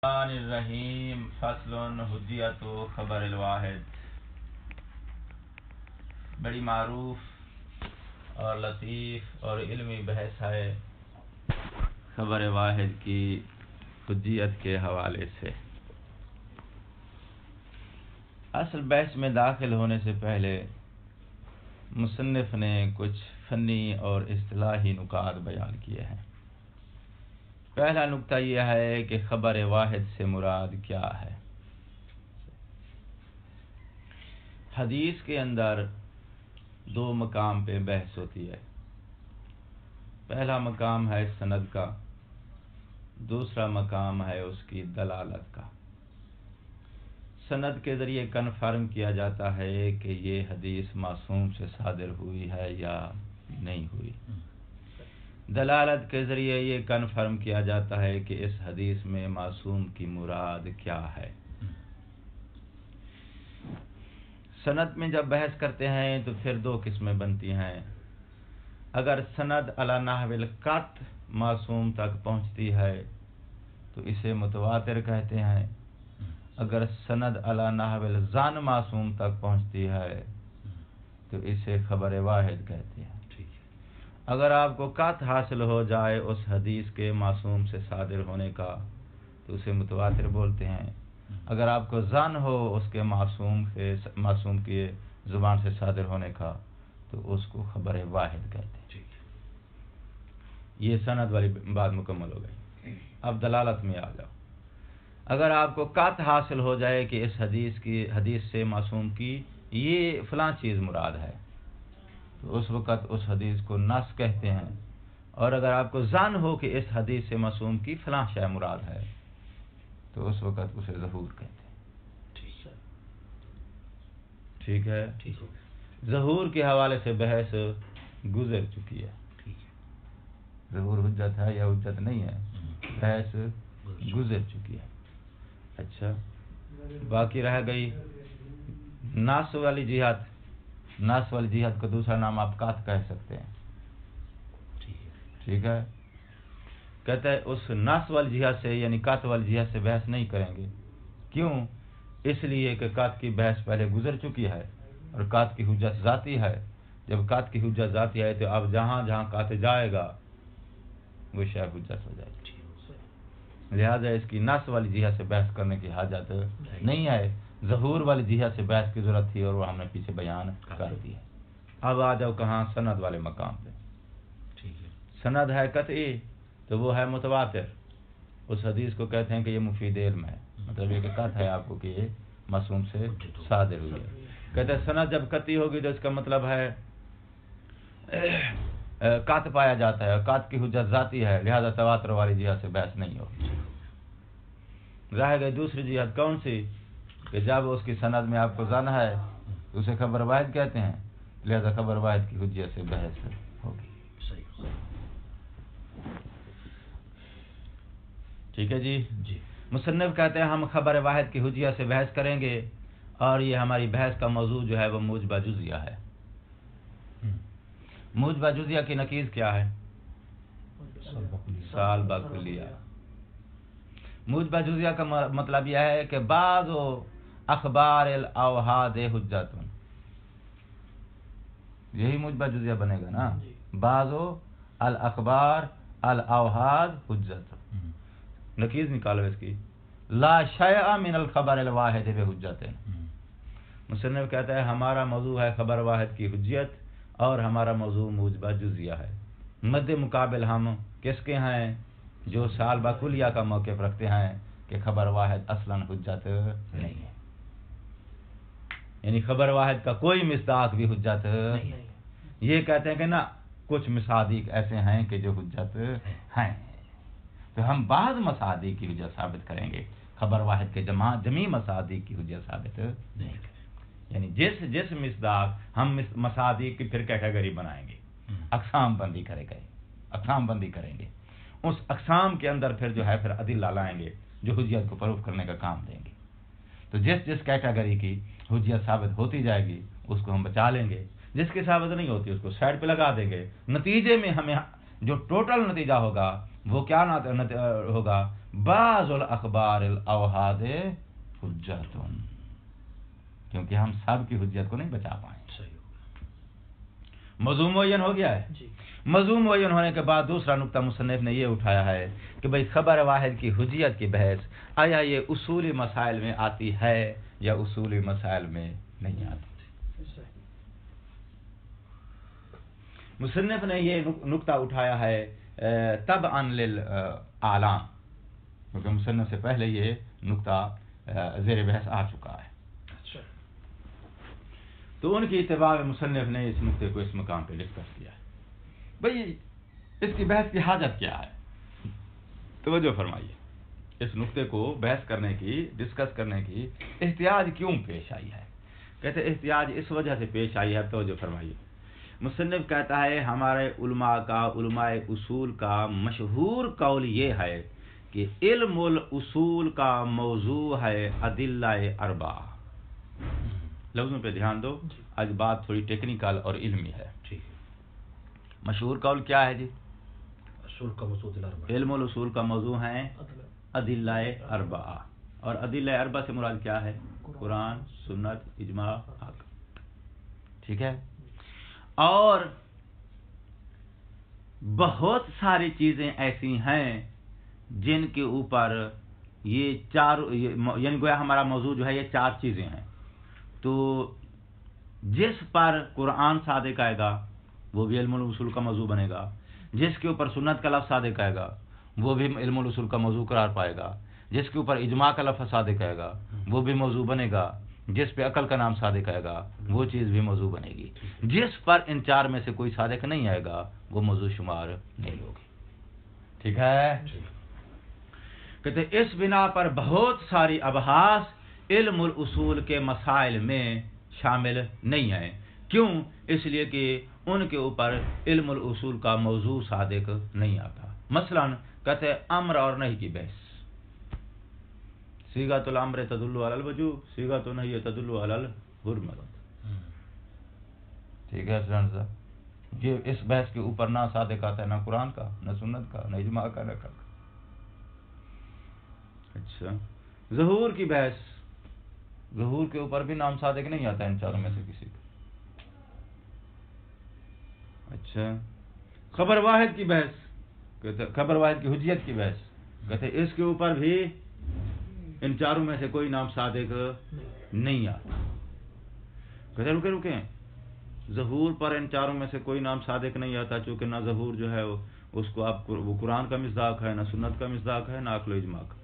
الرحیم فصل حجیت و خبر الواحد، بڑی معروف اور لطیف اور علمی بحث ہے خبر واحد کی حجیت کے حوالے سے۔ اصل بحث میں داخل ہونے سے پہلے مصنف نے کچھ فنی اور اصطلاحی نکات بیان کیے ہیں۔ پہلا نکتہ یہ ہے کہ خبر واحد سے مراد کیا ہے۔ حدیث کے اندر دو مقام پہ بحث ہوتی ہے۔ پہلا مقام ہے سند کا، دوسرا مقام ہے اس کی دلالت کا۔ سند کے ذریعے کنفرم کیا جاتا ہے کہ یہ حدیث معصوم سے صادر ہوئی ہے یا نہیں ہوئی۔ دلالت کے ذریعے یہ کنفرم کیا جاتا ہے کہ اس حدیث میں معصوم کی مراد کیا ہے۔ سند میں جب بحث کرتے ہیں تو پھر دو قسمیں بنتی ہیں۔ اگر سند علی نحو القطع معصوم تک پہنچتی ہے تو اسے متواتر کہتے ہیں۔ اگر سند علی نحو الظن معصوم تک پہنچتی ہے تو اسے خبر واحد کہتے ہیں۔ اگر آپ کو قطع حاصل ہو جائے اس حدیث کے معصوم سے صادر ہونے کا تو اسے متواتر بولتے ہیں۔ اگر آپ کو ظن ہو اس کے معصوم کی زبان سے صادر ہونے کا تو اس کو خبر واحد کہتے ہیں۔ یہ سند والی بات مکمل ہو گئی۔ اب دلالت میں آ جاؤ۔ اگر آپ کو قطع حاصل ہو جائے کہ اس حدیث سے معصوم کی یہ فلاں چیز مراد ہے تو اس وقت اس حدیث کو نص کہتے ہیں، اور اگر آپ کو ظن ہو کہ اس حدیث سے معصوم کی فلاں شے مراد ہے تو اس وقت اسے ظہور کہتے ہیں۔ ٹھیک ہے؟ ظہور کے حوالے سے بحث گزر چکی ہے۔ ظہور حجت ہے یا حجت نہیں ہے، بحث گزر چکی ہے۔ اچھا، باقی رہ گئی نص والی جہت۔ نص والی جہت کا دوسرا نام آپ قطع کہہ سکتے ہیں۔ ٹھیک ہے؟ کہتے ہیں اس نص والی جہت سے یعنی قطع والی جہت سے بحث نہیں کریں گے۔ کیوں؟ اس لیے کہ قطع کی بحث پہلے گزر چکی ہے اور قطع کی حجت ذاتی ہے۔ جب قطع کی حجت ذاتی ہے تو اب جہاں جہاں قطع جائے گا وہ شے حجت ہو جائے گی۔ لہذا اس کی نص والی جہت سے بحث کرنے کی حاجت نہیں ہے۔ ظہور والی جہت سے بحث کی ضرورت تھی اور وہ ہم نے پیچھے بیان کر دی ہے۔ اب آ جاؤ کہاں؟ سند والے مقام پہ۔ سند ہے قطعی تو وہ ہے متواتر۔ اس حدیث کو کہتے ہیں کہ یہ مفید علم ہے، مطلب یہ کہ قطع ہے آپ کو کہ یہ معصوم سے صادر ہوئی ہے۔ کہتے ہیں سند جب قطعی ہوگی تو اس کا مطلب ہے قطع پایا جاتا ہے اور قطع کی حجت ذاتی ہے، لہذا تواتر والی جہت سے بحث نہیں ہوگی۔ رہ گئی دوسری جہت، کون سی؟ کہ جب اس کی سند میں آپ کو ظن ہے تو اسے خبر واحد کہتے ہیں، لہذا خبر واحد کی حجت سے بحث ہوگی۔ ٹھیک ہے جی؟ مصنف کہتے ہیں ہم خبر واحد کی حجت سے بحث کریں گے، اور یہ ہماری بحث کا موضوع جو ہے وہ موجبہ جزیہ ہے۔ موجبہ جزیہ کی نقیض کیا ہے؟ سالبہ کلیہ۔ موجبہ جزیہ کا مطلب یہ ہے کہ بعض اخبار الاوحاد حجت، یہی موجبہ جزیہ بنے گا نا۔ بعض الاخبار الاوحاد حجت، نقیض نکالو اس کی۔ لا شیء من الخبر الواحد بحجت۔ مصنف کہتا ہے ہمارا موضوع ہے خبر واحد کی حجت اور ہمارا موضوع موجبہ جزیہ ہے۔ مد مقابل ہم کس کے ہیں؟ جو سالبہ کلیہ کا موقف رکھتے ہیں کہ خبر واحد اصلاً حجت نہیں ہے، یعنی خبر واحد کا کوئی مصداق بھی حجت نہیں۔ یہ کہتے ہیں کہ نا کچھ مصادیق ایسے ہیں کہ جو حجت ہیں، تو ہم بعض مصادیق کی حجت ثابت کریں گے، خبر واحد کے جمیع مصادیق کی حجت ثابت نہیں کریں گے۔ یعنی جس مصداق ہم مصادیق کی پھر کیٹیگری بنائیں گے، اقسام بندی کریں گے، اس اقسام کے اندر پھر جو ہے پھر ادلہ لائیں گے جو حجت کو پروف کرنے کا کام دیں گے۔ تو جس کیٹیگری کی حجت ثابت ہوتی جائے گی اس کو ہم بچا لیں گے، جس کی ثابت نہیں ہوتی اس کو سائڈ پہ لگا دیں گے۔ نتیجے میں ہمیں جو ٹوٹل نتیجہ ہوگا وہ کیا ہوگا؟ بعض الاخبار الاوحاد حجتن، کیونکہ ہم سب کی حجت کو نہیں بچا پائیں۔ موضوع معین ہو گیا ہے جی۔ موضوع معین ہونے کے بعد دوسرا نقطہ مصنف نے یہ اٹھایا ہے کہ بھئی خبر واحد کی حجیت کی بحث آیا یہ اصولی مسائل میں آتی ہے یا اصولی مسائل میں نہیں آتی۔ مصنف نے یہ نقطہ اٹھایا ہے تبعا للآلام، کیونکہ مصنف سے پہلے یہ نقطہ زیر بحث آ چکا ہے، تو ان کی اتباع مصنف نے اس نقطے کو اس مقام پہ ڈسکس کیا ہے۔ بھئی اس کی بحث کی حاجت کیا ہے؟ توجہ فرمائیے، اس نقطے کو بحث کرنے کی، ڈسکس کرنے کی احتیاج کیوں پیش آئی ہے؟ کہتے ہیں احتیاج اس وجہ سے پیش آئی ہے، توجہ فرمائیے۔ مصنف کہتا ہے ہمارے علماء اصول کا مشہور قول یہ ہے کہ علم الاصول کا موضوع ہے ادلہ اربعہ۔ لفظوں پہ دھیان دو، آج بات تھوڑی ٹیکنیکل اور علمی ہے۔ مشہور قول کیا ہے جی؟ علم الاصول کا موضوع ہے ادلہ اربعہ، اور ادلہ اربعہ سے مراد کیا ہے؟ قرآن، سنت، اجماع، عقل۔ ٹھیک ہے، اور بہت ساری چیزیں ایسی ہیں جن کے اوپر یہ چار، یعنی گویا ہمارا موضوع جو ہے یہ چار چیزیں ہیں، تو جس پر قرآن صادق آئے گا وہ بھی علم الاصول کا موضوع بنے گا، جس کے اوپر سنت کا لفظ صادق آئے گا وہ بھی علم الاصول کا موضوع قرار پائے گا، جس کے اوپر اجماع کا لفظ صادق آئے گا وہ بھی موضوع بنے گا، جس پہ عقل کا نام صادق آئے گا وہ چیز بھی موضوع بنے گی، جس پر ان چار میں سے کوئی صادق نہیں آئے گا وہ موضوع شمار نہیں ہوگی۔ ٹھیک ہے، کہتے اس بنا پر بہت ساری ابحاث علم الاصول کے مسائل میں شامل نہیں ہیں۔ کیوں؟ اس لیے کہ ان کے اوپر علم الاصول کا موضوع صادق نہیں آتا۔ مثلا کہتے امر اور نہیں کی بحث، صیغۃ الامر تدل علی الوجوب، صیغۃ النہی تدل علی الحرمت۔ ٹھیک ہے سران صاحب، یہ اس بحث کے اوپر نہ صادق آتا ہے، نہ قرآن کا، نہ سنت کا، نہ اجماع کا، نہ عقل کا۔ اچھا، ظہور کی بحث، ظہور کے اوپر بھی نام صادق نہیں آتا ان چاروں میں سے کسی کا۔ اچھا، خبر واحد کی بحث، کہتے خبر واحد کی حجیت کی بحث، کہتے اس کے اوپر بھی ان چاروں میں سے کوئی نام صادق نہیں آتا۔ کہتے رکیں، ظہور پر ان چاروں میں سے کوئی نام صادق نہیں آتا، چونکہ نہ ظہور جو ہے اس کو آپ وہ قرآن کا مصداق ہے، نہ سنت کا مصداق ہے، نہ عقل و اجماع کا۔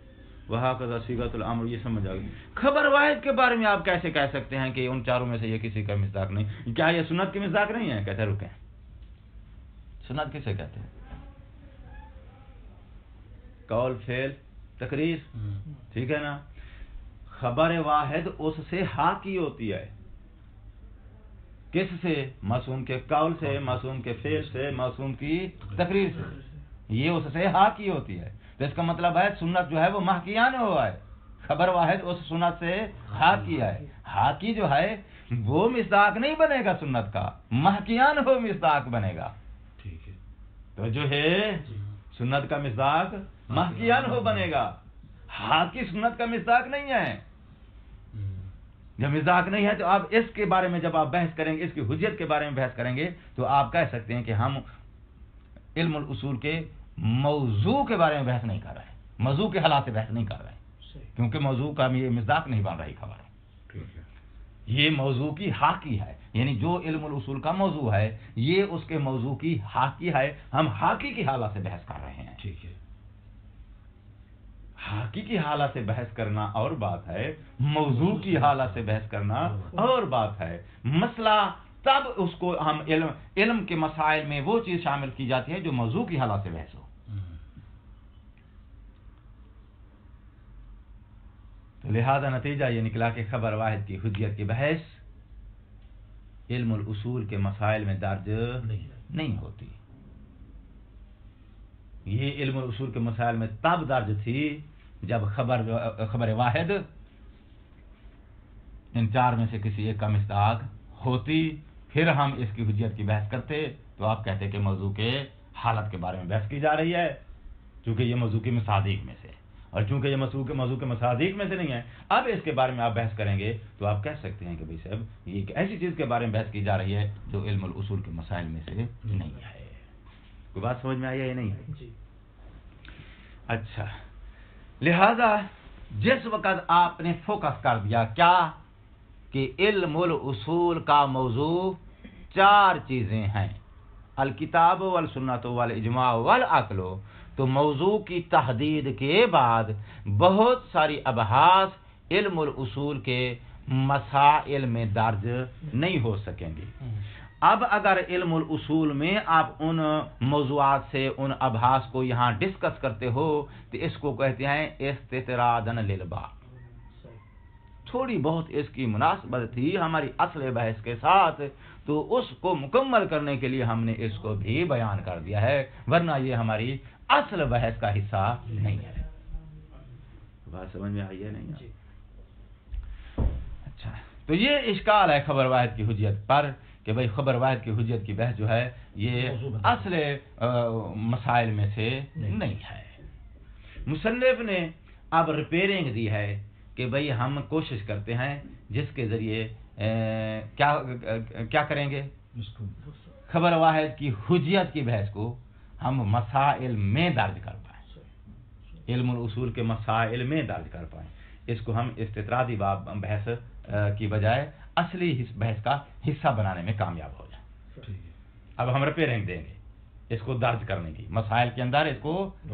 وہاکذا صیغۃ الامر، یہ سمجھ آ گئی۔ خبر واحد کے بارے میں آپ کیسے کہہ سکتے ہیں کہ ان چاروں میں سے یہ کسی کا مصداق نہیں؟ کیا یہ سنت کی مصداق نہیں ہے؟ کہتے رکیں، سنت کسے کہتے ہیں؟ قول، فعل، تقریر، ٹھیک ہے نا۔ خبر واحد اس سے حاکی ہوتی ہے، کس سے؟ معصوم کے قول سے، معصوم کے فعل سے، معصوم کی تقریر سے، یہ اس سے حاکی ہوتی ہے۔ تو اس کا مطلب ہے سنت جو ہے وہ محکیان ہوا ہے، خبر واحد اس سنت سے حاکی ہے۔ حاکی جو ہے وہ مصداق نہیں بنے گا سنت کا، محکیان ہو مصداق بنے گا۔ ٹھیک ہے، تو جو ہے سنت کا مصداق محکیان ہو بنے گا، حاکی سنت کا مصداق نہیں ہے۔ جب مصداق نہیں ہے تو آپ اس کے بارے میں جب آپ بحث کریں گے، اس کی حجیت کے بارے میں بحث کریں گے، تو آپ کہہ سکتے ہیں کہ ہم علم الاصول کے موضوع کے بارے میں بحث نہیں کر رہے، موضوع کے حالات سے بحث نہیں کر رہے، کیونکہ موضوع کا یہ مصداق نہیں بن رہی خبر، یہ موضوع کی حاکی ہے، یعنی جو علم الاصول کا موضوع ہے یہ اس کے موضوع کی حاکی ہے، ہم حاکی کی حالت سے بحث کر رہے ہیں۔ ٹھیک ہے، حاکی کی حالت سے بحث کرنا اور بات ہے، موضوع کی حالت سے بحث کرنا اور بات ہے۔ مسئلہ تب اس کو ہم علم کے مسائل میں وہ چیز شامل کی جاتی ہے جو موضوع کی حالت سے بحث ہو۔ تو لہذا نتیجہ یہ نکلا کہ خبر واحد کی حجیت کی بحث علم الاصول کے مسائل میں درج نہیں ہوتی۔ یہ علم الاصول کے مسائل میں تب درج تھی جب خبر واحد ان چار میں سے کسی ایک کا مصداق ہوتی، پھر ہم اس کی حجیت کی بحث کرتے، تو آپ کہتے کہ موضوع کے حالت کے بارے میں بحث کی جا رہی ہے، چونکہ یہ موضوع کے مصادیق میں سے ہے، اور چونکہ یہ موضوع کے مصادیق میں سے نہیں ہے، اب اس کے بارے میں آپ بحث کریں گے تو آپ کہہ سکتے ہیں کہ بھائی صاحب یہ ایک ایسی چیز کے بارے میں بحث کی جا رہی ہے جو علم الاصول کے مسائل میں سے نہیں ہے۔ کوئی بات سمجھ میں آئی ہے یا نہیں؟ جی اچھا، لہذا جس وقت آپ نے فوکس کر دیا کیا کہ علم الاصول کا موضوع 4 چیزیں ہیں، الکتاب والسنت والاجماع والعقل، تو موضوع کی تحدید کے بعد بہت ساری ابحاث علم الاصول کے مسائل میں درج نہیں ہو سکیں گی۔ اب اگر علم الاصول میں آپ ان موضوعات سے ان ابحاث کو یہاں ڈسکس کرتے ہو تو اس کو کہتے ہیں استطرادا للباب۔ تھوڑی بہت اس کی مناسبت تھی ہماری اصل بحث کے ساتھ، تو اس کو مکمل کرنے کے لیے ہم نے اس کو بھی بیان کر دیا ہے، ورنہ یہ ہماری اصل بحث کا حصہ نہیں ہے۔ بات سمجھ میں آئی ہے نہیں؟ اچھا، تو یہ اشکال ہے خبر واحد کی حجیت پر کہ بھئی خبر واحد کی حجیت کی بحث جو ہے یہ اصل مسائل میں سے نہیں ہے۔ مصنف نے اب ریپیرنگ دی ہے کہ بھئی ہم کوشش کرتے ہیں جس کے ذریعے کیا کریں گے، خبر واحد کی حجیت کی بحث کو ہم مسائل میں درج کر پائیں، علم الاصول کے مسائل میں درج کر پائیں، اس کو ہم استطرادی بحث کی بجائے اصلی بحث کا حصہ بنانے میں کامیاب ہو جائیں۔ اب ہم ریپیرنگ دیں گے اس کو درج کرنے کی، مسائل کے اندر اس کو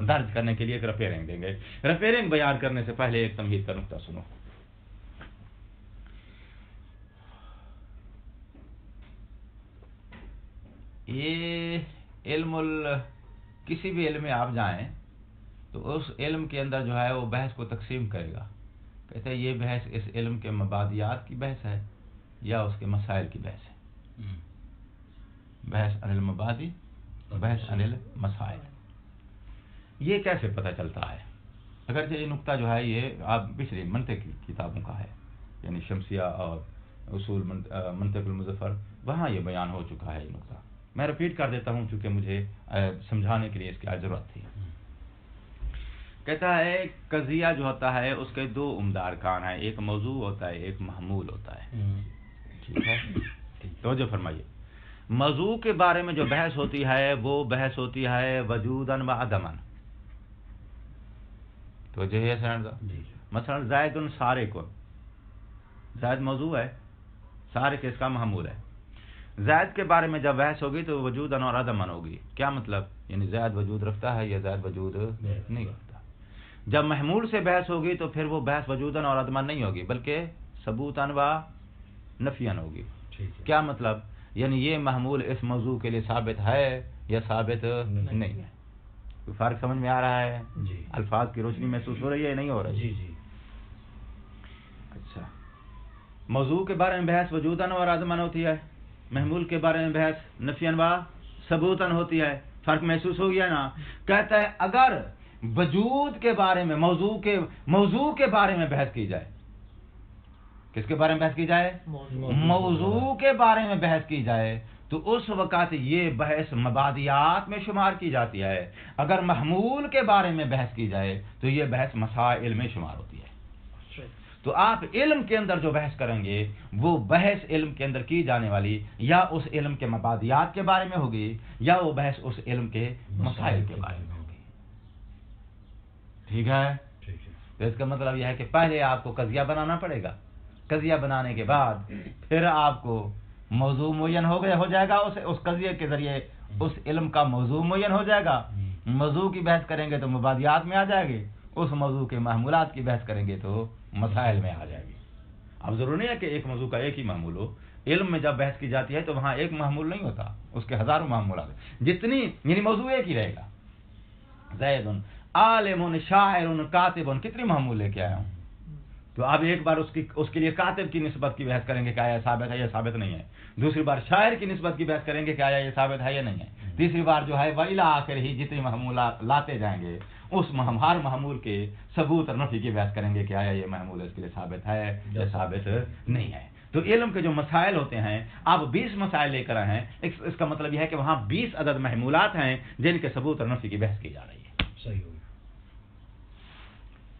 درج کرنے کے لیے ایک ریپیرنگ دیں گے۔ ریپیرنگ بیان کرنے سے پہلے ایک تمہید کا نقطہ سنو۔ یہ کسی بھی علم میں آپ جائیں تو اس علم کے اندر جو ہے وہ بحث کو تقسیم کرے گا، کہتے ہیں یہ بحث اس علم کے مبادیات کی بحث ہے یا اس کے مسائل کی بحث ہے، بحث عن المبادی، بحث عن المسائل۔ یہ کیسے پتہ چلتا ہے؟ اگرچہ یہ نقطہ جو ہے یہ آپ پچھلی منطق کی کتابوں کا ہے، یعنی شمسیہ اور اصول منطق المظفر، وہاں یہ بیان ہو چکا ہے یہ نقطہ، میں ریپیٹ کر دیتا ہوں چونکہ مجھے سمجھانے کے لیے اس کی ضرورت تھی۔ کہتا ہے قضیہ جو ہوتا ہے اس کے 2 عمدہ ارکان ہیں، ایک موضوع ہوتا ہے ایک محمول ہوتا ہے، ٹھیک ہے؟ توجہ فرمائیے، موضوع کے بارے میں جو بحث ہوتی ہے وہ بحث ہوتی ہے وجوداً و عدماً، توجہ ہے سنردا؟ مثلا زائد سارق، زائد موضوع ہے، سارق اس کا محمول ہے۔ زائد کے بارے میں جب بحث ہوگی تو وجوداً اور عدماً ہوگی، کیا مطلب؟ یعنی زائد وجود رکھتا ہے یا زائد وجود نہیں رکھتا۔ جب محمول سے بحث ہوگی تو پھر وہ بحث وجوداً اور عدماً نہیں ہوگی بلکہ ثبوتاً و نفیاً ہوگی۔ کیا مطلب؟ یعنی یہ محمول اس موضوع کے لیے ثابت ہے یا ثابت نہیں ہے۔ کوئی فرق سمجھ میں آ رہا ہے؟ الفاظ کی روشنی محسوس ہو رہی ہے یا نہیں ہو رہی؟ اچھا، موضوع کے بارے میں بحث وجوداً اور عدماً ہوتی ہے، محمول کے بارے میں بحث نفیاً و ثبوتاً ہوتی ہے۔ فرق محسوس ہو گیا نا؟ کہتا ہے اگر وجود کے بارے میں موضوع کے بارے میں بحث کی جائے، کس کے بارے میں بحث کی جائے؟ موضوع کے بارے میں بحث کی جائے تو اس وقت یہ بحث مبادیات میں شمار کی جاتی ہے، اگر محمول کے بارے میں بحث کی جائے تو یہ بحث مسائل میں شمار ہوتی ہے۔ تو آپ علم کے اندر جو بحث کریں گے وہ بحث علم کے اندر کی جانے والی یا اس علم کے مبادیات کے بارے میں ہوگی یا وہ بحث اس علم کے مسائل کے بارے میں ہوگی، ٹھیک ہے؟ تو اس کا مطلب یہ ہے کہ پہلے آپ کو قضیہ بنانا پڑے گا، قضیہ بنانے کے بعد پھر آپ کو موضوع معین ہو جائے گا، اس قضیے کے ذریعے اس علم کا موضوع معین ہو جائے گا، موضوع کی بحث کریں گے تو مبادیات میں آ جائے گی، اس موضوع کے محمولات کی بحث کریں گے تو مسائل میں آ جائے گی۔ اب ضروری نہیں ہے کہ ایک موضوع کا ایک ہی محمول ہو، علم میں جب بحث کی جاتی ہے تو وہاں ایک محمول نہیں ہوتا، اس کے ہزاروں محمولات ہیں، جتنی یعنی موضوع ایک ہی رہے گا۔ زید عالم شاعر کاتب، کتنی محمول لے کے آیا ہوں، تو اب ایک بار اس کے لیے کاتب کی نسبت کی بحث کریں گے کہ آیا ثابت ہے یا ثابت نہیں ہے، دوسری بار شاعر کی نسبت کی بحث کریں گے کہ آیا یہ ثابت ہے یا نہیں ہے، تیسری بار جو ہے وَإِلَىٰ آخر ہی جتنی محمولات لاتے جائیں گے اس ہر محمول کے ثبوت اور نفی کی بحث کریں گے کہ آیا یہ محمول اس کے لیے ثابت ہے یا ثابت نہیں ہے۔ تو علم کے جو مسائل ہوتے ہیں آپ 20 مسائل لے کر آئے ہیں، اس کا مطلب یہ ہے کہ وہاں 20 عدد محمولات ہیں جن کے ثبوت اور نفی کی بحث کی جا رہی ہے۔ صحیح ہوگی۔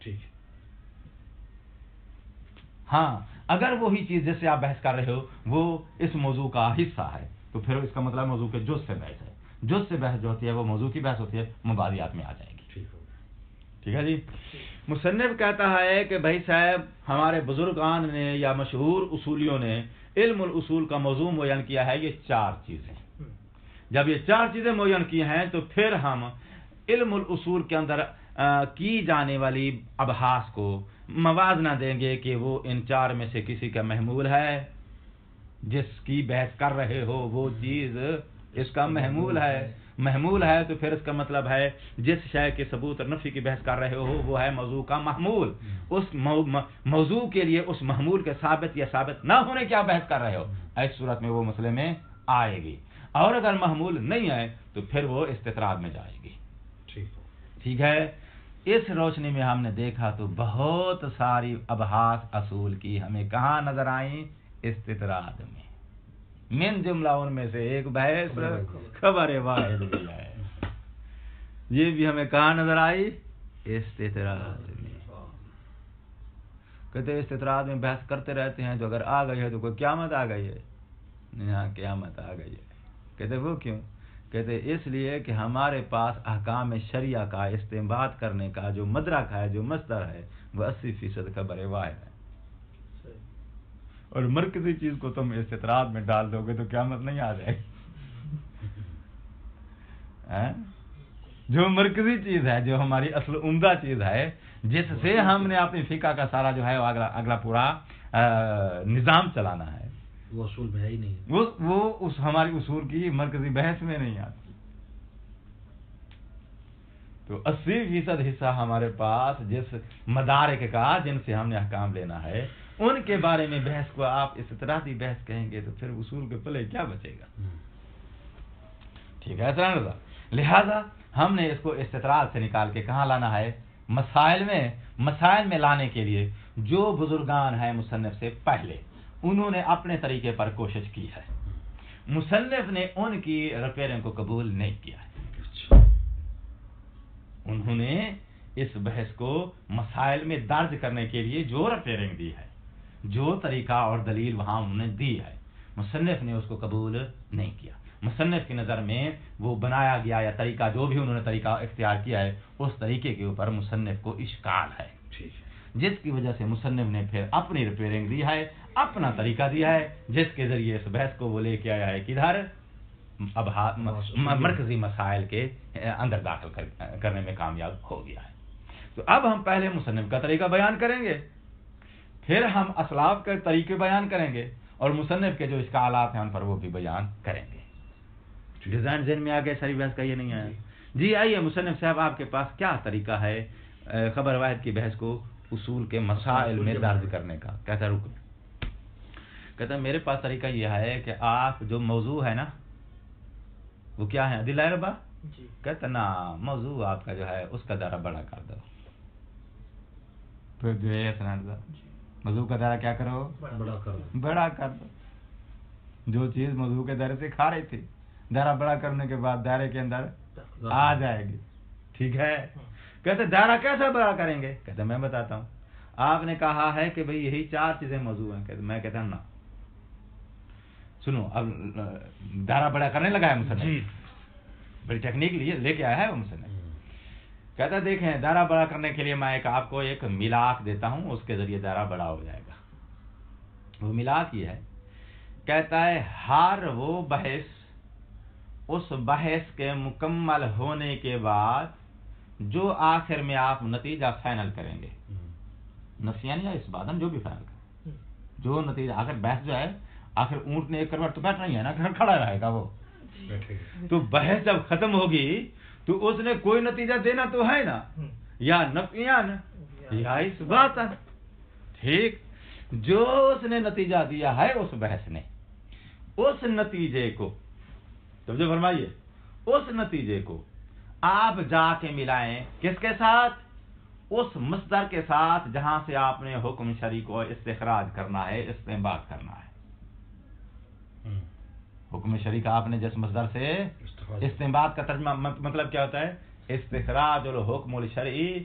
ٹھیک ہے. ہاں اگر وہی چیز جس سے آپ بحث کر رہے ہو وہ اس موضوع کا حصہ ہے تو پھر اس کا مطلب موضوع کے جز سے بحث ہے. جز سے بحث جو ہوتی ہے وہ موضوع کی بحث ہوتی ہے، مبادیات میں آ جائے گی. ٹھیک ہو. ٹھیک ہے جی. مصنف کہتا ہے کہ بھائی صاحب ہمارے بزرگان نے یا مشہور اصولیوں نے علم الاصول کا موضوع معین کیا ہے یہ 4 چیزیں. جب یہ 4 چیزیں معین کی ہیں تو پھر ہم علم الاصول کے اندر کی جانے والی ابحاث کو موازنہ دیں گے کہ وہ ان 4 میں سے کسی کا محمول ہے، جس کی بحث کر رہے ہو وہ چیز اس کا محمول ہے. محمول ہے تو پھر اس کا مطلب ہے جس شے کے ثبوت اور نفی کی بحث کر رہے ہو وہ ہے موضوع کا محمول. اس موضوع کے لیے اس محمول کے ثابت یا ثابت نہ ہونے کی آپ بحث کر رہے ہو، ایسی صورت میں وہ مسئلے میں آئے گی. اور اگر محمول نہیں آئے تو پھر وہ استطراد میں جائے گی. ٹھیک ہے. اس روشنی میں ہم نے دیکھا تو بہت ساری ابحاث اصول کی ہمیں کہاں نظر آئیں؟ استطراد میں. من جملہ ان میں سے ایک بحث خبر واحد بھی ہے. یہ بھی ہمیں کہاں نظر آئی؟ استطراد میں. کہتے استطراد میں بحث کرتے رہتے ہیں تو اگر آ گئی ہے تو کوئی قیامت آ گئی ہے. یہاں قیامت آ گئی ہے. کہتے وہ کیوں؟ کہتے اس لیے کہ ہمارے پاس احکام شریعہ کا استنباط کرنے کا جو مدرک ہے، جو مصدر ہے، وہ 80% خبر واحد ہے. اور مرکزی چیز کو تم استطراد میں ڈال دو گے تو قیامت نہیں آ جائے گی. جو مرکزی چیز ہے، جو ہماری اصل عمدہ چیز ہے، جس سے ہم نے اپنی فقہ کا سارا جو ہے اگلا پورا نظام چلانا ہے، وہ اصول میں ہے ہی نہیں. وہ اس ہماری اصول کی مرکزی بحث میں نہیں آتی. تو 80% حصہ ہمارے پاس جس مدارک کا جن سے ہم نے احکام لینا ہے ان کے بارے میں بحث کو آپ استطرادی بحث کہیں گے تو پھر اصول کے پلے کیا بچے گا؟ ٹھیک ہے. لہذا ہم نے اس کو استطراد سے نکال کے کہاں لانا ہے؟ مسائل میں لانے کے لیے جو بزرگان ہیں مصنف سے پہلے انہوں نے اپنے طریقے پر کوشش کی ہے. مصنف نے ان کی ریپیئرنگ کو قبول نہیں کیا ہے. انہوں نے اس بحث کو مسائل میں درج کرنے کے لیے جو ریپیئرنگ دی ہے، جو طریقہ اور دلیل وہاں انہوں نے دی ہے، مصنف نے اس کو قبول نہیں کیا. مصنف کی نظر میں وہ بنایا گیا یا طریقہ جو بھی انہوں نے طریقہ اختیار کیا ہے اس طریقے کے اوپر مصنف کو اشکال ہے. جس کی وجہ سے مصنف نے پھر اپنی ریپیئرنگ دی ہے، اپنا طریقہ دیا ہے، جس کے ذریعے اس بحث کو وہ لے کے آیا ہے کدھر؟ مرکزی مسائل کے اندر داخل کرنے میں کامیاب ہو گیا ہے. تو اب ہم پہلے مصنف کا طریقہ بیان کریں گے، پھر ہم اسلاف کے طریقے بیان کریں گے اور مصنف کے جو اشکالات ہیں ان پر وہ بھی بیان کریں گے. ڈیزائن ذہن میں آگے ساری بحث کا یہ نہیں آیا. جی آئیے مصنف صاحب آپ کے پاس کیا طریقہ ہے خبر واحد کی بحث کو اصول کے مسائل میں درج کرنے کا؟ کہتا ہے میرے پاس طریقہ یہ ہے کہ آپ جو موضوع ہے نا وہ کیا ہے ادلہ اربعہ، کہتا نا موضوع آپ کا جو ہے اس کا دائرہ بڑا کر دو. پھر جو ہے موضوع کا دائرہ کیا کرو؟ بڑا کر دو. جو چیز موضوع کے دائرے سے کھا رہی تھی دائرہ بڑا کرنے کے بعد دائرے کے اندر آ جائے گی. ٹھیک ہے. کہتے دائرہ کیسا بڑا کریں گے؟ کہتے میں بتاتا ہوں. آپ نے کہا ہے کہ بھئی یہی 4 چیزیں موضوع ہیں. کہتے میں کہتا ہوں نا سنو، اب دائرہ بڑا کرنے لگا ہے مصنف، بڑی ٹیکنیک لے کے آیا ہے وہ مصنف. کہتا دیکھیں دائرہ بڑا کرنے کے لیے میں آپ کو ایک ملاک دیتا ہوں، اس کے ذریعے دائرہ بڑا ہو جائے گا. وہ ملاک یہ ہے، کہتا ہے ہر وہ بحث اس بحث کے مکمل ہونے کے بعد جو آخر میں آپ نتیجہ فائنل کریں گے، نفیان یا اس بات ہم جو بھی فائنل کریں، جو نتیجہ آخر بحث جو ہے، آخر اونٹ نے ایک کروڑ تو بیٹھ نہیں ہے نا، کھڑا رہے گا وہ. تو بحث جب ختم ہوگی تو اس نے کوئی نتیجہ دینا تو ہے نا، یا نفیان یا اس بات. ٹھیک. جو اس نے نتیجہ دیا ہے اس بحث نے، اس نتیجے کو توجہ فرمائیے، اس نتیجے کو آپ جا کے ملائیں کس کے ساتھ؟ اس مصدر کے ساتھ جہاں سے آپ نے حکم شرعی کو استخراج کرنا ہے، استنباط کرنا ہے. حکم شرعی کا آپ نے جس مصدر سے استنباط کا ترجمہ مطلب کیا ہوتا ہے؟ استخراج الحکم الشرعی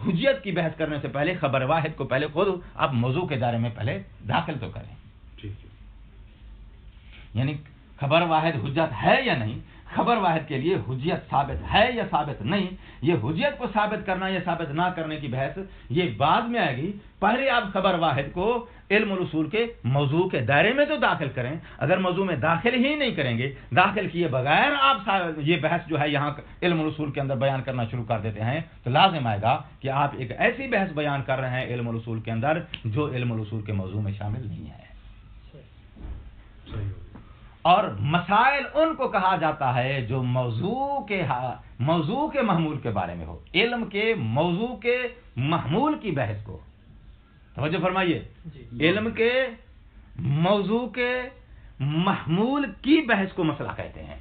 حجیت کی بحث کرنے سے پہلے خبر واحد کو پہلے خود آپ موضوع کے دائرے میں پہلے داخل تو کریں. ٹھیک ہے. یعنی خبر واحد حجت ہے یا نہیں، خبر واحد کے لیے حجیت ثابت ہے یا ثابت نہیں، یہ حجیت کو ثابت کرنا یا ثابت نہ کرنے کی بحث یہ بعد میں آئے گی. پہلے آپ خبر واحد کو علم الاصول کے موضوع کے دائرے میں تو داخل کریں. اگر موضوع میں داخل ہی نہیں کریں گے، داخل کیے بغیر آپ یہ بحث جو ہے یہاں علم الاصول کے اندر بیان کرنا شروع کر دیتے ہیں تو لازم آئے گا کہ آپ ایک ایسی بحث بیان کر رہے ہیں علم الاصول کے اندر جو علم الاصول کے موضوع میں شامل نہیں ہے. اور مسائل ان کو کہا جاتا ہے جو موضوع کے محمول کے بارے میں ہو. علم کے موضوع کے محمول کی بحث کو توجہ فرمائیے. علم کے موضوع کے محمول کی بحث کو مسئلہ کہتے ہیں.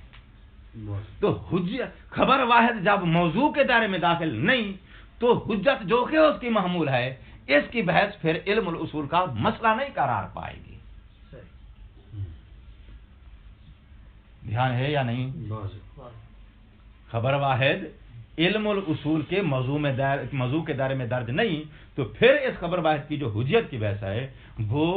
تو حجت خبر واحد جب موضوع کے دائرے میں داخل نہیں تو حجت جو کہ اس کی محمول ہے اس کی بحث پھر علم الاصول کا مسئلہ نہیں قرار پائے گی. دھیان ہے یا نہیں؟ خبر واحد علم الاصول کے موضوع کے دائرے میں درج نہیں تو پھر اس خبر واحد کی جو حجیت کی بحث ہے وہ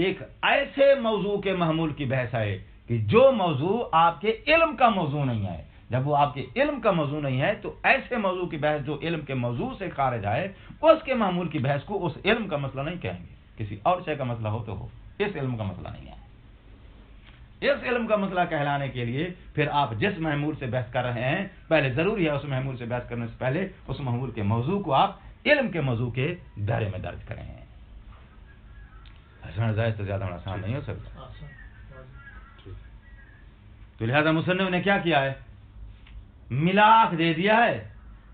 ایک ایسے موضوع کے محمول کی بحث ہے کہ جو موضوع آپ کے علم کا موضوع نہیں ہے. جب وہ آپ کے علم کا موضوع نہیں ہے تو ایسے موضوع کی بحث جو علم کے موضوع سے خارج ہے اس کے محمول کی بحث کو اس علم کا مسئلہ نہیں کہیں گے. کسی اور شے کا مسئلہ ہو تو ہو، اس علم کا مسئلہ نہیں ہے. اس علم کا مسئلہ کہلانے کے لیے پھر آپ جس محمول سے بحث کر رہے ہیں پہلے ضروری ہے اس محمول سے بحث کرنے سے پہلے اس محمول کے موضوع کو آپ علم کے موضوع کے دائرے میں درج کریں. زائد تو زیادہ آسان نہیں ہو سکتا. تو لہذا مصنف نے کیا کیا ہے؟ ملاک دے دیا ہے.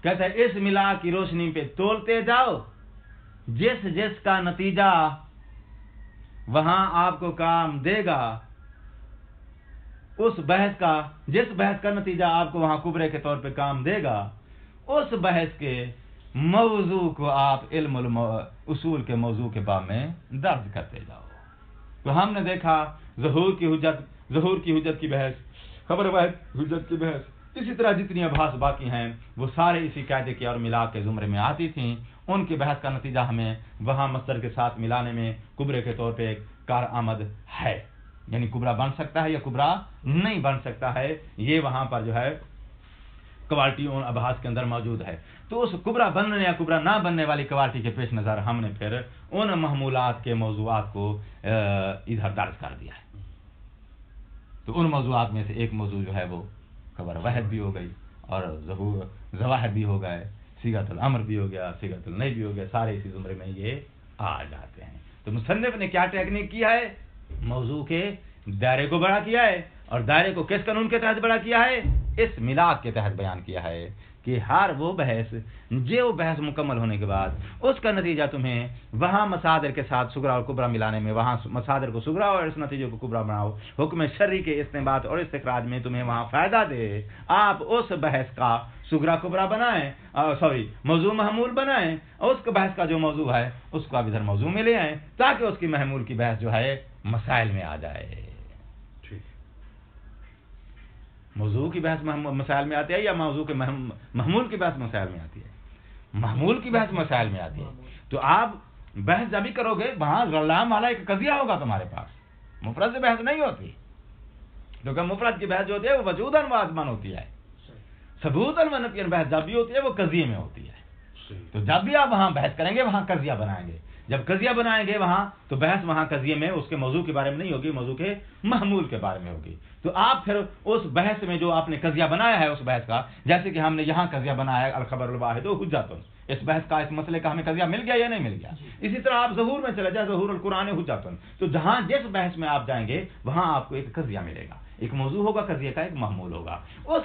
کہتا ہے اس ملاک کی روشنی پہ تولتے جاؤ، جس جس کا نتیجہ وہاں آپ کو کام دے گا، اس بحث کا جس بحث کا نتیجہ آپ کو وہاں کبرے کے طور پہ کام دے گا اس بحث کے موضوع کو آپ علم اصول کے موضوع کے باب میں درج کرتے جاؤ. تو ہم نے دیکھا ظہور کی حجت کی بحث، خبر واحد حجت کی بحث، اسی طرح جتنی ابحاث باقی ہیں وہ سارے اسی قاعدے کے اور ملاک کے زمرے میں آتی تھیں. ان کی بحث کا نتیجہ ہمیں وہاں مصدر کے ساتھ ملانے میں کبرے کے طور پہ ایک کارآمد ہے، یعنی کبرا بن سکتا ہے یا کبرا نہیں بن سکتا ہے. یہ وہاں پر جو ہے کوالٹی ان ابحاث کے اندر موجود ہے. تو اس کبرا بننے یا کبرا نہ بننے والی کوالٹی کے پیش نظر ہم نے پھر ان محمولات کے موضوعات کو ادھر درج کر دیا ہے. تو ان موضوعات میں سے ایک موضوع جو ہے وہ خبر واحد بھی ہو گئی اور ظواہر بھی ہو گئے، صیغۃ الامر بھی ہو گیا، صیغۃ النہی بھی ہو گیا. سارے اسی زمرے میں یہ آ جاتے ہیں. تو مصنف نے کیا ٹیکنیک کیا ہے؟ موضوع کے دائرے کو بڑا کیا ہے اور دائرے کو کس قانون کے تحت بڑا کیا ہے؟ اس ملاک کے تحت بیان کیا ہے کہ ہر وہ بحث جو بحث مکمل ہونے کے بعد اس کا نتیجہ تمہیں وہاں مصادر کے ساتھ سغرا اور کبرا ملانے میں وہاں مصادر کو سغرا اور اس نتیجے کو کبرا بناؤ، حکم شرعی کے استنباط اور استخراج میں تمہیں وہاں فائدہ دے. آپ اس بحث کا سغرا کبرا بنائیں، موضوع محمول بنائیں، اور اس بحث کا جو موضوع ہے اس کو آپ ادھر موضوع میں لے آئیں تاکہ اس کی محمول کی بحث جو ہے مسائل میں آ جائے. موضوع کی بحث مسائل میں آتی ہے یا موضوع کے محمول کی بحث مسائل میں آتی ہے؟ محمول کی بحث مسائل میں آتی ہے. تو آپ بحث جب بھی کرو گے وہاں غلام والا ایک قضیہ ہوگا تمہارے پاس. مفرد سے بحث نہیں ہوتی، کیونکہ مفرد کی بحث جو ہوتی ہے وہ وجوداً و عدماً ہوتی ہے. ثبوتاً و نفیاً بحث جب بھی ہوتی ہے وہ قضیے میں ہوتی ہے. تو جب بھی آپ وہاں بحث کریں گے وہاں قضیہ بنائیں گے. جب قضیہ بنائیں گے وہاں تو بحث وہاں قضیے میں اس کے موضوع کے بارے میں نہیں ہوگی، موضوع کے محمول کے بارے میں ہوگی. تو آپ پھر اس بحث میں جو آپ نے قضیہ بنایا ہے اس بحث کا، جیسے کہ ہم نے یہاں قضیہ بنایا ہے الخبر الواحد حجت، اس بحث کا اس مسئلے کا ہمیں قضیہ مل گیا یا نہیں مل گیا. اسی طرح آپ ظہور میں چلے جائیں، ظہور القرآن حجت. تو جہاں جس بحث میں آپ جائیں گے وہاں آپ کو ایک قضیہ ملے گا، ایک موضوع ہوگا، قضیے کا ایک محمول ہوگا. اس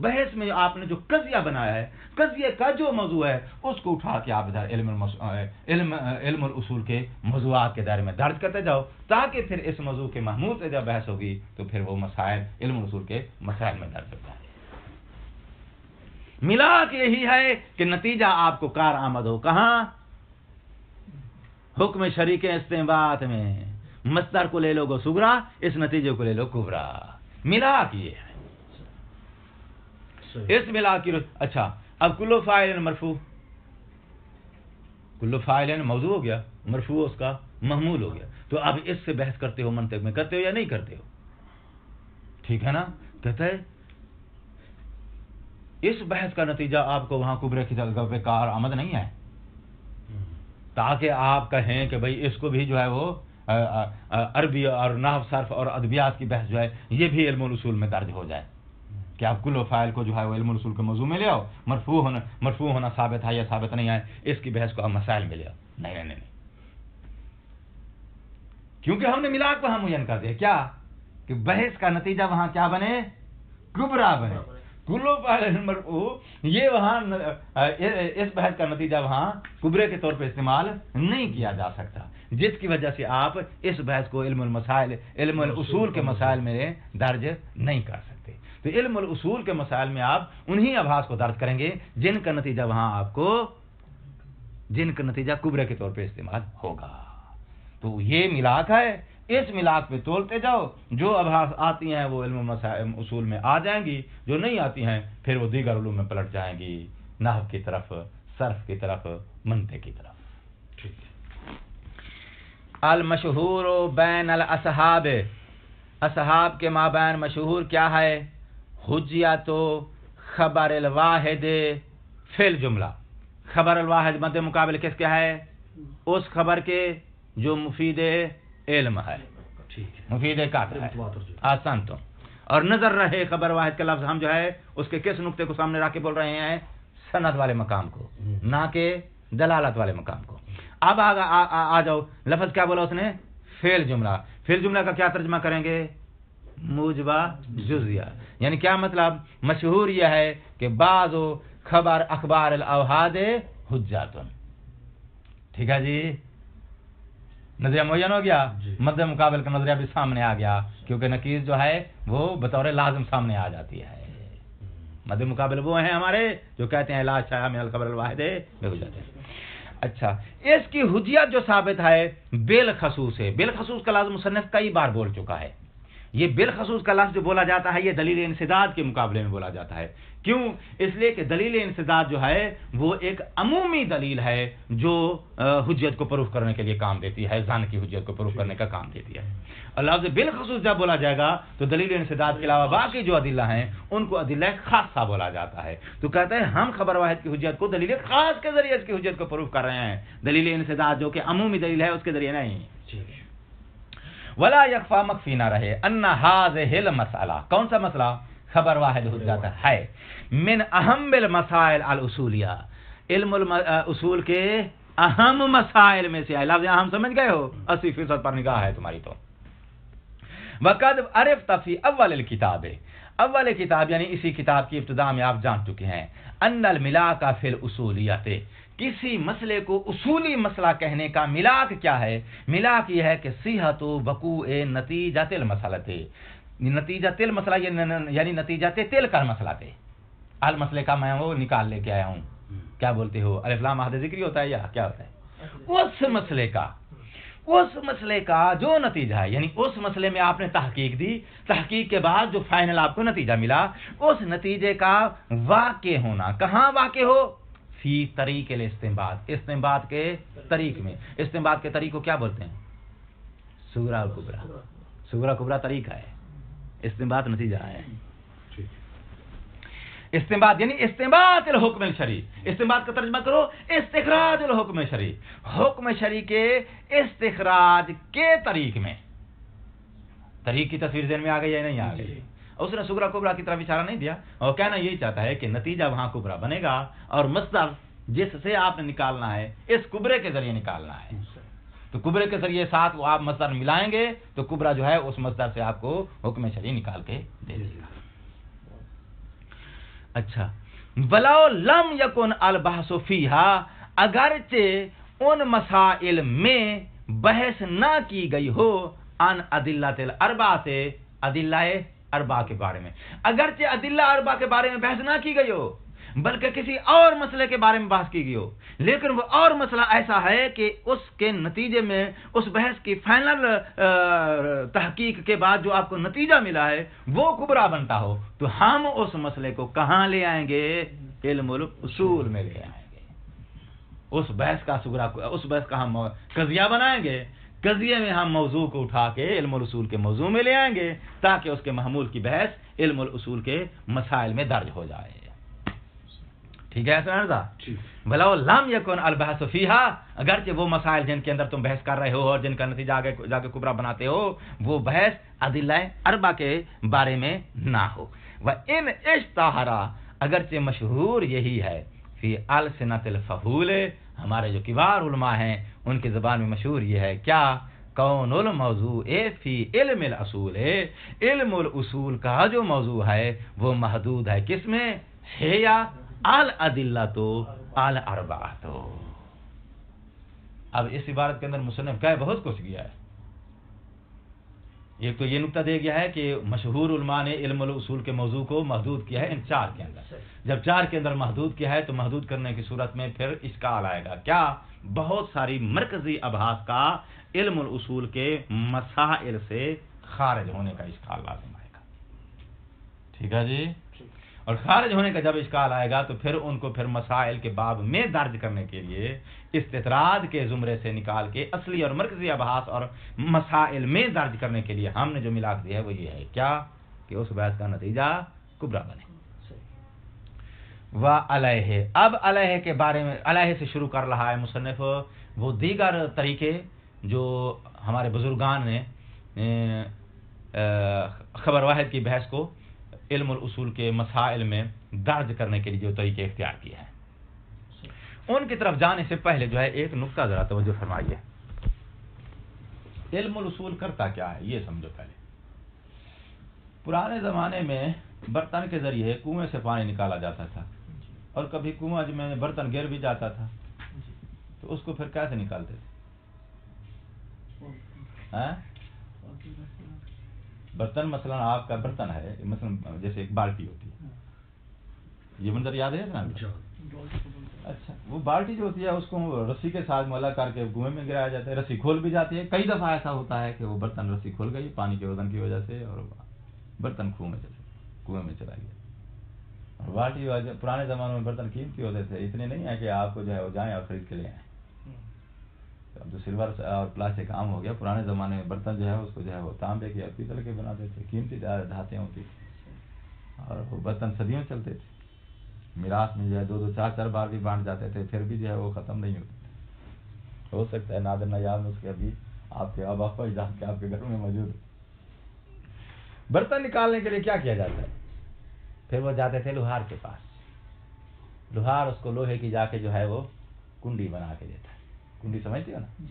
بحث میں آپ نے جو قضیہ بنایا ہے، قضیے کا جو موضوع ہے اس کو اٹھا کے آپ ادھر علم الاصول کے موضوعات کے دائرے میں درج کرتے جاؤ تاکہ پھر اس موضوع کے محمول سے جب بحث ہوگی تو پھر وہ مسائل علم الاصول کے مسائل میں درج ہوتا ہے. ملاک یہی ہے کہ نتیجہ آپ کو کارآمد ہو. کہاں؟ حکم شرعی کے استنباط میں. مصدر کو لے لو گو صغرا، اس نتیجے کو لے لو کبرا. ملاک یہ ہے. اس ملاک کی اچھا اب کل فاعل مرفوع، کل فاعل موضوع ہو گیا، مرفوع اس کا محمول ہو گیا، تو اب اس سے بحث کرتے ہو منطق میں، کرتے ہو یا نہیں کرتے ہو؟ ٹھیک ہے نا؟ کہتا ہے اس بحث کا نتیجہ آپ کو وہاں کبرے کی جگہ پہ کار آمد نہیں ہے، تاکہ آپ کہیں کہ بھئی اس کو بھی جو ہے وہ عربی اور نحو صرف اور ادبیات کی بحث جو ہے یہ بھی علم الاصول میں درج ہو جائے کہ آپ کل و فاعل کو جو ہے وہ علم الاصول کے موضوع میں لے آؤ، مرفوع ہونا ثابت ہے یا ثابت نہیں ہے، اس کی بحث کو آپ مسائل میں لے آؤ۔ نہیں، کیونکہ ہم نے ملاک وہاں معین کر دیا کیا کہ بحث کا نتیجہ وہاں کیا بنے؟ کبرا بنے۔ کل و فاعل مرفوع یہ وہاں اس بحث کا نتیجہ وہاں کبرے کے طور پہ استعمال نہیں کیا جا سکتا، جس کی وجہ سے آپ اس بحث کو علم المسائل، علم الاصول کے مسائل میں درج نہیں کر سکتے۔ تو علم الاصول کے مسائل میں آپ انہی ابحاث کو درج کریں گے جن کا نتیجہ وہاں آپ کو، جن کا نتیجہ کبرے کے طور پہ استعمال ہوگا۔ تو یہ ملاک ہے، اس ملاک پہ تولتے جاؤ، جو ابحاث آتی ہیں وہ علم اصول میں آ جائیں گی، جو نہیں آتی ہیں پھر وہ دیگر علوم میں پلٹ جائیں گی، نحو کی طرف، صرف کی طرف، منطق کی طرف۔ ٹھیک ہے۔ المشہور بین الاصحاب، اصحاب کے مابین مشہور کیا ہے؟ حجیت خبر الواحد فی الجملہ۔ خبر الواحد مد مقابل کس کیا ہے؟ اس خبر کے جو مفید علم ہے، مفید قطع ہے، آسان تو، اور نظر رہے خبر واحد کا لفظ ہم جو ہے اس کے کس نقطے کو سامنے رکھ کے بول رہے ہیں؟ سند والے مقام کو، نہ کہ دلالت والے مقام کو۔ اب آ جاؤ، لفظ کیا بولا اس نے؟ فعل جملہ۔ فعل جملہ کا کیا ترجمہ کریں گے؟ موجبہ جزیہ، یعنی کیا مطلب؟ مشہور یہ ہے کہ بعض خبر اخبار الاوحاد حجت۔ ٹھیک ہے جی، نظریہ معین ہو گیا، مد مقابل کا نظریہ بھی سامنے آ گیا، کیونکہ نقیض جو ہے وہ بطور لازم سامنے آ جاتی ہے۔ مد مقابل وہ ہیں ہمارے جو کہتے ہیں لا شیء من الخبر الواحد بحجت۔ اچھا، اس کی حجیت جو ثابت ہے بالخصوص ہے۔ بالخصوص کا لفظ مصنف کئی بار بول چکا ہے۔ یہ بالخصوص کا لفظ جو بولا جاتا ہے یہ دلیل انسداد کے مقابلے میں بولا جاتا ہے۔ کیوں؟ اس لیے کہ دلیل انسداد جو ہے وہ ایک عمومی دلیل ہے جو حجت کو پروف کرنے کے لیے کام دیتی ہے، ظن کی حجت کو پروف کرنے کا کام دیتی ہے۔ اور لفظ بالخصوص جب بولا جائے گا تو دلیل انسداد کے علاوہ باقی جو ادلہ ہیں ان کو ادلہ خاصہ بولا جاتا ہے۔ تو کہتے ہیں ہم خبر واحد کی حجت کو دلیل خاص کے ذریعے اس کی حجت کو پروف کر رہے ہیں، دلیل انسداد جو کہ عمومی دلیل ہے اس کے ذریعے نہیں۔ ولا یخفا مخفی نہ رہے ان هذه المسئلہ، کون سا مسئلہ؟ خبر واحد حجت ہے، من اہم المسائل الاصولیہ، علم الاصول کے اہم مسائل میں سے ہے۔ لفظ اہم سمجھ گئے ہو؟ 80% پر نگاہ ہے تمہاری تو۔ وقد عرفت فی اول الکتاب، اول کتاب یعنی اسی کتاب کی ابتدا میں آپ جان چکے ہیں، ان الملاک فی الاصولیت، کسی مسئلے کو اصولی مسئلہ کہنے کا ملاک کیا ہے؟ ملاک یہ ہے کہ صحت و وقوع نتیجۃ المسئلہ، نتیجۃ المسئلہ یعنی نتیجۃ تل کا مسئلہ تھے۔ المسئلے کا میں وہ نکال لے کے آیا ہوں، کیا بولتے ہو؟ الف لام عہد ذکری ہوتا ہے یا کیا ہوتا ہے؟ اس مسئلے کا جو نتیجہ ہے، یعنی اس مسئلے میں آپ نے تحقیق دی، تحقیق کے بعد جو فائنل آپ کو نتیجہ ملا، اس نتیجے کا واقع ہونا، کہاں واقع ہو؟ فی طریق الاستنباط، استنباط کے طریق میں۔ استنباط کے طریق کو کیا بولتے ہیں؟ صغرا اور کبرا۔ صغرا کبرا طریقہ ہے، استنباط نتیجہ ہے۔ استنباط یعنی استنباط الحکم الشرعی، استنباط کا ترجمہ کرو استخراج الحکم الشرعی، حکم شرعی کے استخراج کے طریق میں۔ طریق کی تصویر ذہن میں آ گئی یا نہیں آ گئی؟ اس نے صغرا کبرا کی طرف اشارہ نہیں دیا، اور کہنا یہی چاہتا ہے کہ نتیجہ وہاں کبرا بنے گا، اور مصدر جس سے آپ نے نکالنا ہے اس کبرے کے ذریعے نکالنا ہے۔ تو کبرے کے ذریعے ساتھ وہ آپ مصدر ملائیں گے تو کبرا جو ہے اس مصدر سے آپ کو حکم شرعی نکال کے دے دے گا۔ اچھا، وَلَوْ لَمْ يَكُنْ الْبَحْثُ فِيهَا، اگرچہ ان مسائل میں بحث نہ کی گئی ہو، ان ادلۃ الاربعہ سے، ادلہ اربعہ کے بارے میں، اگرچہ ادلہ اربعہ کے بارے میں بحث نہ کی گئی ہو بلکہ کسی اور مسئلے کے بارے میں بحث کی گئی ہو، لیکن وہ اور مسئلہ ایسا ہے کہ اس کے نتیجے میں اس بحث کی فائنل تحقیق کے بعد جو آپ کو نتیجہ ملا ہے وہ کبرا بنتا ہو، تو ہم اس مسئلے کو کہاں لے آئیں گے؟ علم الاصول میں لے آئیں گے. اس بحث کا ہم قضیہ بنائیں گے. قضیے میں ہم موضوع کو اٹھا کے علم الاصول کے موضوع میں لے آئیں گے تاکہ اس کے محمول کی بحث علم الاصول کے مسائل میں درج ہو جائے. ٹھیک ہے سنردا؟ بھلا لم یکن البحث فیہا، اگرچہ وہ مسائل جن کے اندر تم بحث کر رہے ہو اور جن کا نتیجہ آگے جا کے کبرا بناتے ہو وہ بحث ادلہ اربع کے بارے میں نہ ہو. وَإِنْ اِشْتَہَرَ، اگرچہ مشہور یہی ہے فی السنۃ الفحول، ہمارے جو کبار علماء ہیں ان کی زبان میں مشہور یہ ہے کیا؟ کون الموضوع فی علم الاصول، علم الاصول کا جو موضوع ہے وہ محدود ہے کس میں؟ ہے یا الادلۃ الاربعۃ. اب اس عبارت کے اندر مصنف کا بہت کچھ گیا ہے. ایک تو یہ نقطہ دے گیا ہے کہ مشہور علماء نے علم الاصول کے موضوع کو محدود کیا ہے ان 4 کے اندر. جب 4 کے اندر محدود کیا ہے تو محدود کرنے کی صورت میں پھر اشکال آئے گا. کیا؟ بہت ساری مرکزی ابحاث کا علم الاصول کے مسائل سے خارج ہونے کا اشکال لازم آئے گا. ٹھیک ہے جی؟ اور خارج ہونے کا جب اشکال آئے گا تو پھر ان کو پھر مسائل کے باب میں درج کرنے کے لیے استطراد کے زمرے سے نکال کے اصلی اور مرکزی ابحاث اور مسائل میں درج کرنے کے لیے ہم نے جو ملاک دیا ہے وہ یہ ہے کیا؟ کہ اس بحث کا نتیجہ کبرا بنے. وعلیہ، اب علیہ کے بارے میں علیہ سے شروع کر رہا ہے مصنف وہ دیگر طریقے جو ہمارے بزرگان نے خبر واحد کی بحث کو علم الاصول کے مسائل میں درج کرنے کے لیے جو طریقے اختیار کیے ہیں ان کی طرف جانے سے پہلے جو ہے ایک نقطہ ذرا توجہ فرمائیے. علم الاصول کرتا کیا ہے یہ سمجھو. پہلے پرانے زمانے میں برتن کے ذریعے کنویں سے پانی نکالا جاتا تھا اور کبھی کنواں میں برتن گر بھی جاتا تھا تو اس کو پھر کیسے نکالتے تھے؟ برتن مثلا آپ کا برتن ہے مثلا جیسے ایک بالٹی ہوتی ہے، یہ منظر یاد ہے نا؟ اچھا، وہ بالٹی جو ہوتی ہے اس کو رسی کے ساتھ ملا کر کے کنویں میں گرایا جاتا ہے. رسی کھول بھی جاتی ہے. کئی دفعہ ایسا ہوتا ہے کہ وہ برتن رسی کھول گئی پانی کے وزن کی وجہ سے اور برتن کنویں میں چلا گیا. اور بالٹی پرانے زمانے میں برتن قیمتی ہوتے تھے، اتنے نہیں ہے کہ آپ کو جو ہے وہ جائیں اور خرید کے لے آئیں. اب تو سلور اور پلاسٹک عام ہو گیا. پرانے زمانے میں برتن جو ہے اس کو جو ہے وہ تانبے کے یا پیتل کے بناتے تھے، قیمتی دھاتیں ہوتی تھیں اور وہ برتن صدیوں چلتے تھے. میراث میں جو ہے 2-2 4-4 بار بھی بانٹ جاتے تھے پھر بھی جو ہے وہ ختم نہیں ہوتے تھے. ہو سکتا ہے نادر نیاب اس کے ابھی آپ کے آبا و اجداد کے آپ کے گھر میں موجود. برتن نکالنے کے لیے کیا کیا جاتا ہے؟ پھر وہ جاتے تھے لوہار کے پاس. لوہار اس کو لوہے کی جا کے جو ہے وہ کنڈی بنا کے دیتا ہے. کنڈی سمجھتے ہو نا؟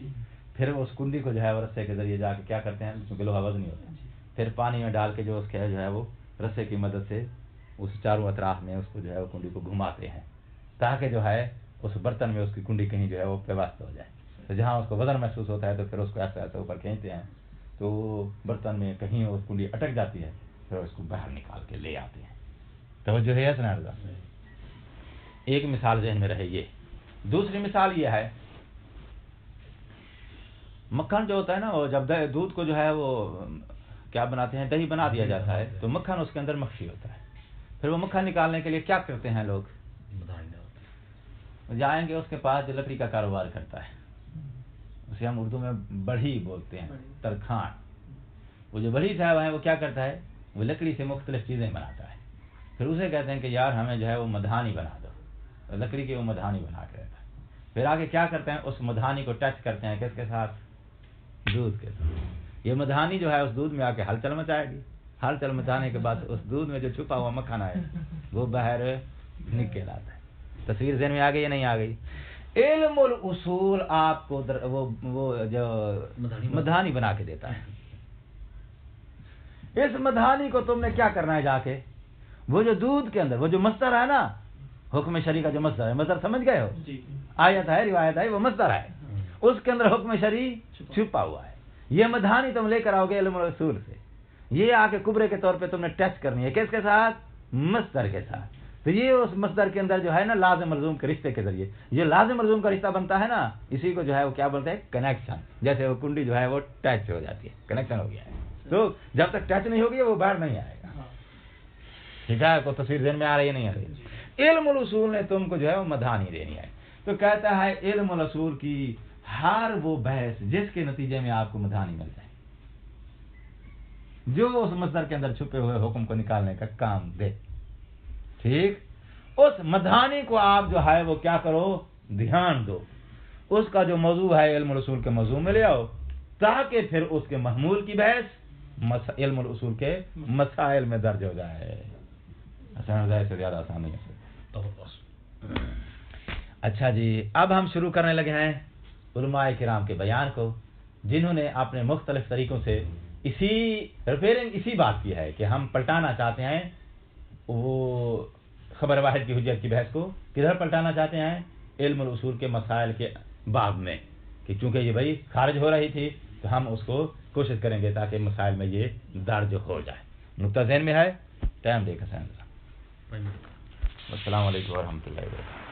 پھر اس کنڈی کو جو ہے وہ رسے کے ذریعے جا کے کیا کرتے ہیں کیونکہ لوہا وزنی ہوتا ہے پھر پانی میں ڈال کے جو اس کے جو ہے وہ رسے کی مدد سے اس چاروں اطراف میں اس کو جو ہے وہ کنڈی کو گھماتے ہیں تاکہ جو ہے اس برتن میں اس کی کنڈی کہیں جو ہے وہ پیوست ہو جائے. تو جہاں اس کو وزن محسوس ہوتا ہے تو پھر اس کو ایسا ایسا اوپر کھینچتے ہیں تو برتن میں کہیں وہ کنڈی اٹک جاتی ہے پھر اس کو باہر نکال کے لے آتے ہیں. توجہ ہے سناردا؟ ایک مثال ذہن میں رہے یہ. دوسری مثال یہ ہے مکھن جو ہوتا ہے نا وہ جب دودھ کو جو ہے وہ کیا بناتے ہیں دہی بنا دیا جاتا ہے تو مکھن اس کے اندر مکھی ہوتا ہے. پھر وہ مکھن نکالنے کے لیے کیا کرتے ہیں لوگ؟ جائیں گے اس کے پاس جو لکڑی کا کاروبار کرتا ہے اسے ہم اردو میں بڑھی بولتے ہیں، ترکھان. وہ جو بڑھی صاحب ہیں وہ کیا کرتا ہے؟ وہ لکڑی سے مختلف چیزیں بناتا ہے. پھر اسے کہتے ہیں کہ یار ہمیں جو ہے وہ مدھانی بنا دو. لکڑی کی وہ مدھانی بنا کے رہتا ہے. پھر آگے کیا کرتے ہیں؟ اس مدھانی کو ٹچ کرتے ہیں کس کے ساتھ؟ دودھ کے ساتھ. یہ مدھانی جو ہے اس دودھ میں آ کے ہلچل مچائے گی. ہلچل مچانے کے بعد اس دودھ میں جو چھپا ہوا مکھن ہے وہ باہر نکل آتا ہے. تصویر ذہن میں آ گئی یا نہیں آ گئی؟ علم الاصول آپ کو وہ جو مدھانی بنا کے دیتا ہے. اس مدھانی کو تم نے کیا کرنا ہے؟ جا کے وہ جو دودھ کے اندر وہ جو مصدر ہے نا حکم شرعی کا جو مصدر ہے، مصدر سمجھ گئے ہو؟ آیت ہے روایت ہے وہ مصدر ہے اس کے اندر حکم شرعی چھپا ہوا ہے. یہ مدھانی تم لے کر آؤ گے علم الاصول سے. یہ آ کے کبرے کے طور پہ تم نے ٹچ کرنی ہے کس کے ساتھ؟ مصدر کے ساتھ. تو یہ اس مصدر کے اندر جو ہے نا لازم ملزوم کے رشتے کے ذریعے یہ لازم ملزوم کا رشتہ بنتا ہے نا اسی کو جو ہے وہ کیا بولتے ہیں؟ کنیکشن. جیسے وہ کنڈی جو ہے وہ ٹچ ہو جاتی ہے کنیکشن ہو گیا ہے. تو جب تک ٹچ نہیں ہوگی وہ باہر نہیں آئے گا. ٹھیک ہے؟ کوئی تصویر ذہن میں آ رہی ہے نہیں آ رہی؟ علم الاصول نے تم کو جو ہے وہ مدھانی دینی ہے. تو کہتا ہے علم الاصول کی ہر وہ بحث جس کے نتیجے میں آپ کو مدھانی مل جائے، جو اس مصدر کے اندر چھپے ہوئے حکم کو نکالنے کا کام دے، ٹھیک، اس مدھانی کو آپ جو ہے وہ کیا کرو، دھیان دو، اس کا جو موضوع ہے علم الاصول کے موضوع میں لے آؤ، تاکہ پھر اس کے محمول کی بحث علم الاصول کے مسائل میں درج ہو جائے. آسان ہو جائے، سے زیادہ آسان نہیں ہے. اچھا جی، اب ہم شروع کرنے لگے ہیں علماء کرام کے بیان کو، جنہوں نے اپنے مختلف طریقوں سے اسی بات کی ہے کہ ہم پلٹانا چاہتے ہیں وہ خبر واحد کی حجت کی بحث کو. کدھر پلٹانا چاہتے ہیں؟ علم الاصول کے مسائل کے باب میں، کہ چونکہ یہ بھائی خارج ہو رہی تھی تو ہم اس کو کوشش کریں گے تاکہ مسائل میں یہ درج ہو جائے. نقطہ ذہن میں ہے؟ ٹائم دیکھا سائن. السلام علیکم ورحمۃ اللہ وبرکاتہ.